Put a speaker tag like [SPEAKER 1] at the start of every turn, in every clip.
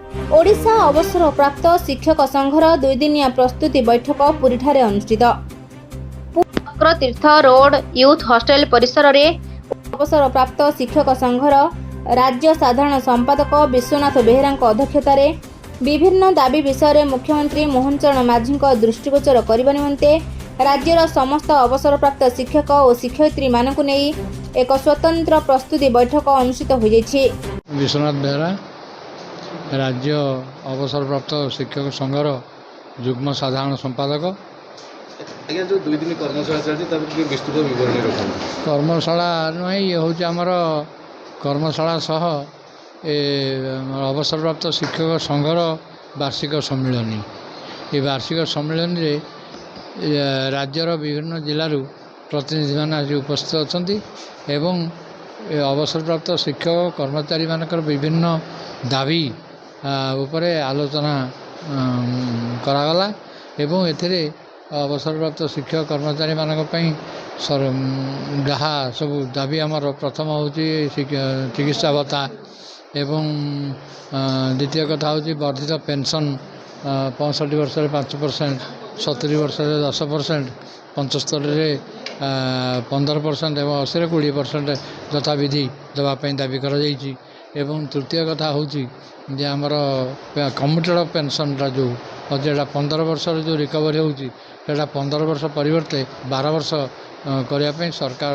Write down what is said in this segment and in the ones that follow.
[SPEAKER 1] ओडिशा अवसरप्राप्त शिक्षक संघर दुईदिनिया प्रस्तुति बैठक पुरीठारे अनुष्ठित। चक्रतीर्थ रोड यूथ हॉस्टेल परिसर में अवसरप्राप्त शिक्षक संघर राज्य साधारण संपादक विश्वनाथ बेहेरा अध्यक्षतार विभिन्न दाबी विषय मुख्यमंत्री मोहन चरण माझी दृष्टिगोचर करने निमंते राज्यर समस्त अवसरप्राप्त शिक्षक और शिक्षयित्री मानक नहीं एक स्वतंत्र प्रस्तुति बैठक अनुष्ठित हो जाइछि।
[SPEAKER 2] विश्वनाथ बेहेरा राज्य अवसरप्राप्त शिक्षक संघर युग्म साधारण संपादक।
[SPEAKER 3] आज्ञा जो 2 दिन कर्मशाला चलती विस्तृत विवरणी रखते
[SPEAKER 2] कर्मशाला नुहे ये हूँ आमर कर्मशाला सह अवसरप्राप्त शिक्षक संघर वार्षिक सम्मिलनी। ये वार्षिक सम्मिलनी रे राज्यर विभिन्न जिलूर प्रतिनिधि मान आज उपस्थित अच्छा एवं अवसरप्राप्त शिक्षक कर्मचारी मानकर विभिन्न दाबी उपरे आलोचना करागला एवं एथिरे अवसरप्राप्त शिक्षक कर्मचारी मानक जहाँ सब दाबी आमर प्रथम हूँ चिकित्सा भत्ता एवं द्वितीय कथा हूँ वर्धित पेंशन 65 वर्ष 5%, 70 वर्ष 10%, 75 15% एवं 80 20% यथाविधि देवाई दाबी कर एवं तृतीय कथा हूँ जे आमर कम्यूटेड पेंशनटा जो अच्छे 15 वर्ष जो रिकवरी होती 15 वर्ष परिवर्ते 12 वर्ष करने सरकार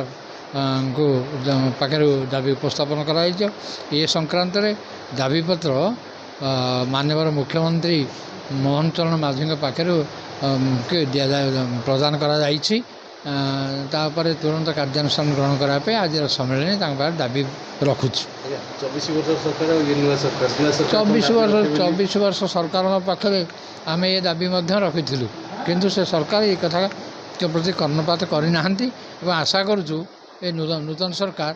[SPEAKER 2] को पाखे दाबी उपस्थापन कराई। ये संक्रांत दाबीपत्र माननीय मुख्यमंत्री मोहन चरण माझी पाखे दि प्रदान कर तुरंत कार्यानुष्ठान ग्रहण करने आज सम्मेलन दाबी रखुच्छी। 24 वर्ष सरकार पाखे आम ये दाबी रखी किंतु से सरकार ये कथा के प्रति कर्णपात करना आशा करुचु ये नूतन सरकार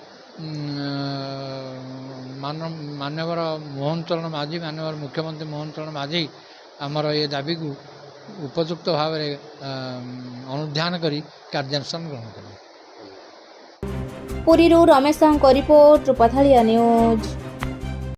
[SPEAKER 2] माननीय मोहन चरण माझी माननीय मुख्यमंत्री मोहन चरण माझी आमर ये दाबी को उपयुक्त भाव अनुध्यान करी कार्यानुष्ठान ग्रहण करें।
[SPEAKER 1] पुरी रमेश रिपोर्ट पथालिया न्यूज।